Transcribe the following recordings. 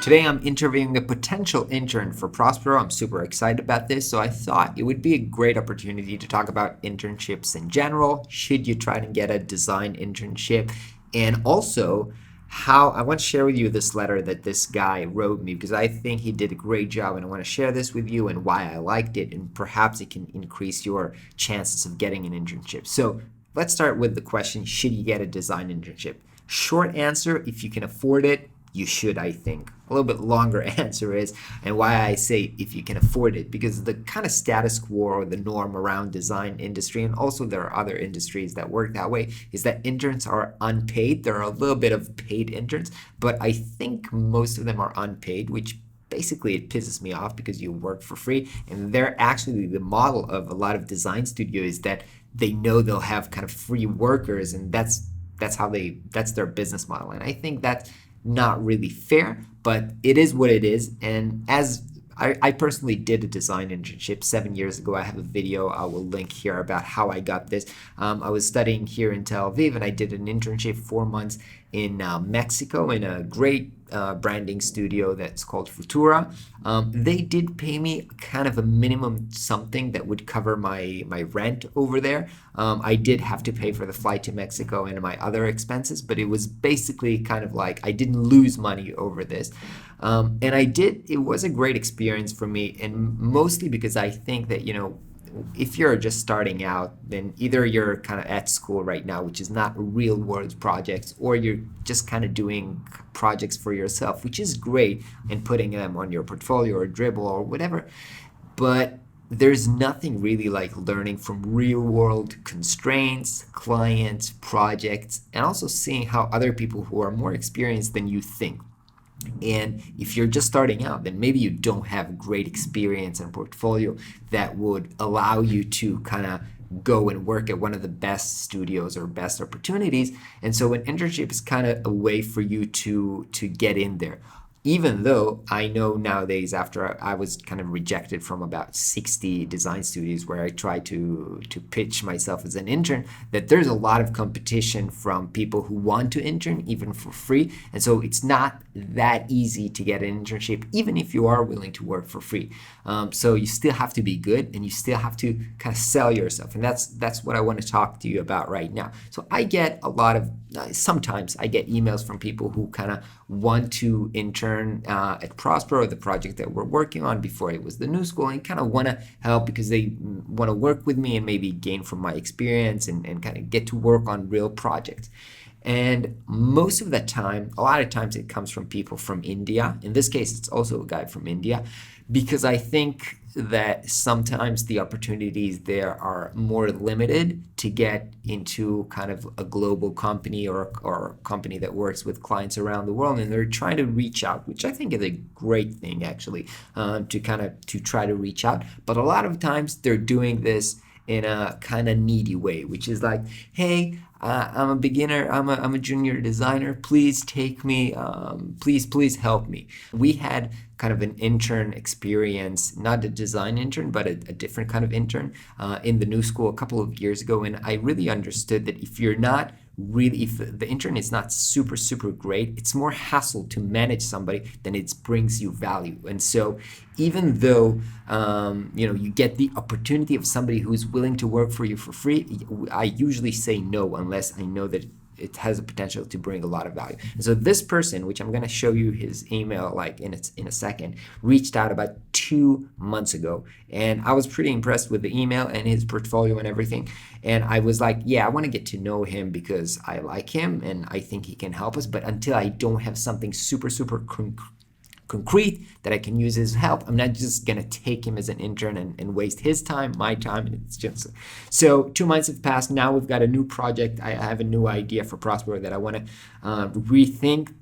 Today I'm interviewing a potential intern for Prospero. I'm super excited about this, so I thought it would be a great opportunity to talk about internships in general. Should you try to get a design internship? And also, how I want to share with you this letter that this guy wrote me because I think he did a great job and I want to share this with you and why I liked it, and perhaps it can increase your chances of getting an internship. So let's start with the question, should you get a design internship? Short answer, if you can afford it, you should, I think. A little bit longer answer is, and why I say if you can afford it, because the kind of status quo or the norm around design industry, and also there are other industries that work that way, is that interns are unpaid. There are a little bit of paid interns, but I think most of them are unpaid, which basically it pisses me off because you work for free. And they're actually, the model of a lot of design studios that they know they'll have kind of free workers, and that's their business model. And I think that's not really fair, but it is what it is. And as I personally did a design internship 7 years ago. I have a video I will link here about how I got this. I was studying here in Tel Aviv, and I did an internship 4 months in Mexico in a great branding studio that's called Futura. They did pay me kind of a minimum something that would cover my rent over there. I did have to pay for the flight to Mexico and my other expenses, but it was basically kind of like I didn't lose money over this. And it was a great experience for me, and mostly because I think that, if you're just starting out, then either you're kind of at school right now, which is not real world projects, or you're just kind of doing projects for yourself, which is great, and putting them on your portfolio or Dribble or whatever. But there's nothing really like learning from real world constraints, clients, projects, and also seeing how other people who are more experienced than you think. And if you're just starting out, then maybe you don't have great experience and portfolio that would allow you to kind of go and work at one of the best studios or best opportunities. And so an internship is kind of a way for you to get in there. Even though I know nowadays, after I was kind of rejected from about 60 design studios where I tried to pitch myself as an intern, that there's a lot of competition from people who want to intern even for free. And so it's not that easy to get an internship, even if you are willing to work for free. So you still have to be good, and you still have to kind of sell yourself. And that's what I want to talk to you about right now. So I get a lot of, sometimes I get emails from people who kind of want to intern at Prospero, the project that we're working on before it was the new school, and kind of want to help because they want to work with me and maybe gain from my experience and kind of get to work on real projects. And most of the time, a lot of times it comes from people from India. In this case, it's also a guy from India, because I think that sometimes the opportunities there are more limited to get into kind of a global company or a company that works with clients around the world, and they're trying to reach out, which I think is a great thing actually, to try to reach out. But a lot of times they're doing this in a kind of needy way, which is like, hey, I'm a beginner, I'm a junior designer, please take me, please help me. We had kind of an intern experience, not a design intern, but a different kind of intern in the new school a couple of years ago. And I really understood that if the intern is not super great, it's more hassle to manage somebody than it brings you value. And so even though you get the opportunity of somebody who's willing to work for you for free, I usually say no unless I know that it has a potential to bring a lot of value. And so this person, which I'm going to show you his email like in a second, reached out about 2 months ago, and I was pretty impressed with the email and his portfolio and everything. And I was like, yeah, I want to get to know him because I like him and I think he can help us. But until I don't have something super concrete that I can use his help, I'm not just gonna take him as an intern and waste his time, my time, and it's just so 2 months have passed. Now we've got a new project. I have a new idea for Prospero that I want to rethink.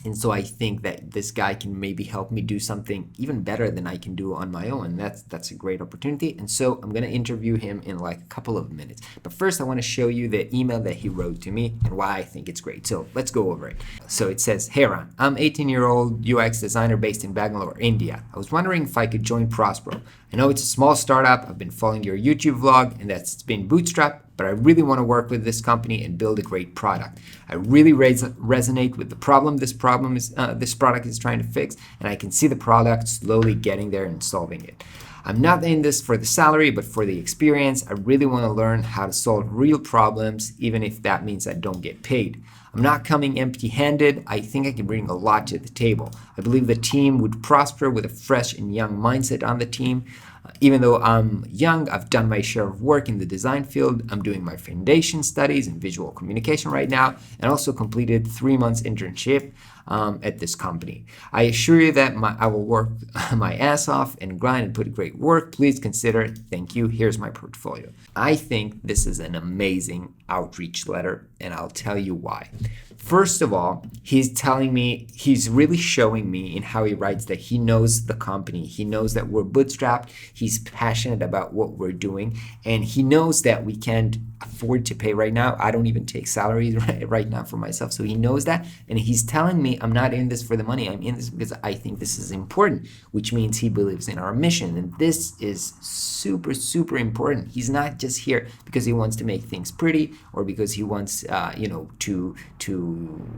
And so I think that this guy can maybe help me do something even better than I can do on my own. And that's a great opportunity. And so I'm going to interview him in like a couple of minutes. But first, I want to show you the email that he wrote to me and why I think it's great. So let's go over it. So it says, "Hey Ron, I'm 18-year-old UX designer based in Bangalore, India. I was wondering if I could join Prospero. I know it's a small startup. I've been following your YouTube vlog and that's been bootstrapped. but I really want to work with this company and build a great product. I really resonate with the problem this product is trying to fix, and I can see the product slowly getting there and solving it. I'm not in this for the salary, but for the experience. I really want to learn how to solve real problems, even if that means I don't get paid. I'm not coming empty-handed. I think I can bring a lot to the table. I believe the team would prosper with a fresh and young mindset on the team. Even though I'm young, I've done my share of work in the design field. I'm doing my foundation studies in visual communication right now, and also completed 3 months internship at this company. I assure you that I will work my ass off and grind and put great work. Please consider. Thank you. Here's my portfolio. I think this is an amazing outreach letter, and I'll tell you why. First of all, he's really showing me in how he writes that he knows the company. He knows that we're bootstrapped. He's passionate about what we're doing, and he knows that we can't afford to pay right now. I don't even take salaries right now for myself. So he knows that, and he's telling me I'm not in this for the money. I'm in this because I think this is important, which means he believes in our mission, and this is super, super important. He's not just here because he wants to make things pretty or because he wants to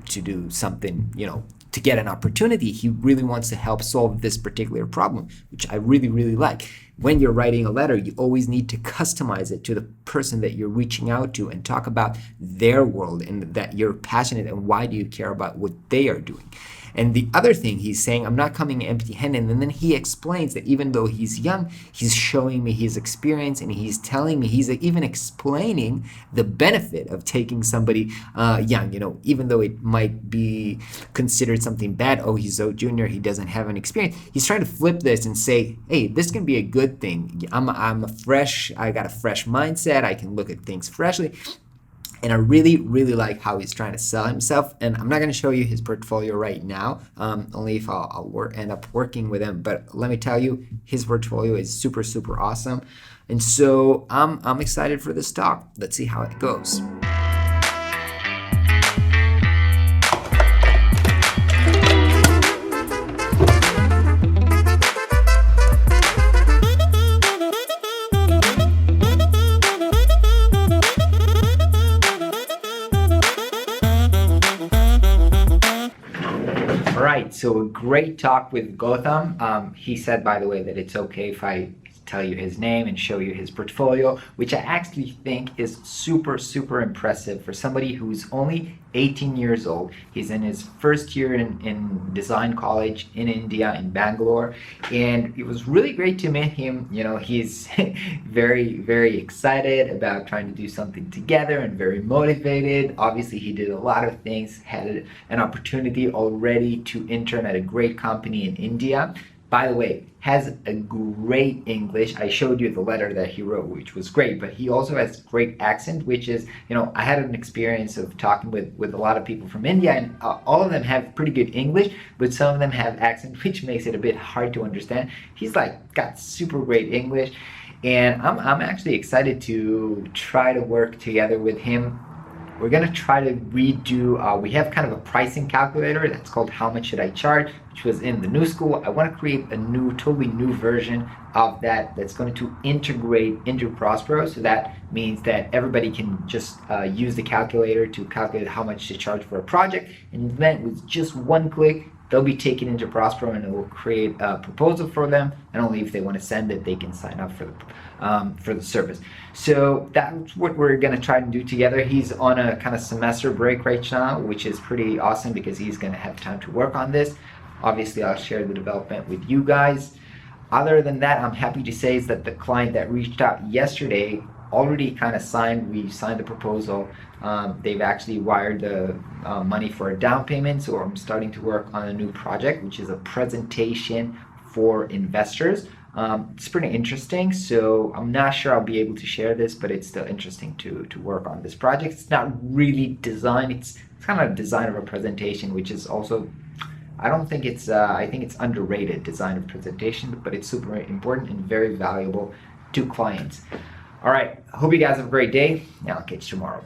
do something, to get an opportunity. He really wants to help solve this particular problem, which I really, really like. When you're writing a letter, you always need to customize it to the person that you're reaching out to and talk about their world and that you're passionate and why do you care about what they are doing. And the other thing he's saying, I'm not coming empty-handed. And then he explains that even though he's young, he's showing me his experience and he's telling me, he's even explaining the benefit of taking somebody young, even though it might be considered something bad. Oh, he's so junior, he doesn't have an experience. He's trying to flip this and say, hey, this can be a good thing. I got a fresh mindset. I can look at things freshly. And I really, really like how he's trying to sell himself. And I'm not going to show you his portfolio right now, only if I'll end up working with him. But let me tell you, his portfolio is super, super awesome. And so I'm excited for this talk. Let's see how it goes. So a great talk with Gotham. He said, by the way, that it's okay if I tell you his name and show you his portfolio, which I actually think is super, super impressive for somebody who's only 18 years old. He's in his first year in design college in India, in Bangalore, and it was really great to meet him. He's very, very excited about trying to do something together and very motivated. Obviously, he did a lot of things, had an opportunity already to intern at a great company in India. By the way, has a great English. I showed you the letter that he wrote, which was great, but he also has great accent, which is, I had an experience of talking with a lot of people from India, and all of them have pretty good English, but some of them have accent, which makes it a bit hard to understand. He's got super great English, and I'm actually excited to try to work together with him. We're going to try to redo, we have kind of a pricing calculator that's called How Much Should I Charge, which was in the new school. I want to create a totally new version of that that's going to integrate into Prospero. So that means that everybody can just use the calculator to calculate how much to charge for a project. And then with just one click, they'll be taken into Prospero and it will create a proposal for them. And only if they want to send it, they can sign up for the service. So that's what we're going to try to do together. He's on a kind of semester break right now, which is pretty awesome because he's going to have time to work on this. Obviously, I'll share the development with you guys. Other than that, I'm happy to say is that the client that reached out yesterday already kind of we signed the proposal. They've actually wired the money for a down payment, so I'm starting to work on a new project, which is a presentation for investors. It's pretty interesting, so I'm not sure I'll be able to share this, but it's still interesting to work on this project. It's not really design, it's kind of a design of a presentation, which is also, I think it's underrated, design of presentation, but it's super important and very valuable to clients. All right, I hope you guys have a great day, and I'll catch you tomorrow.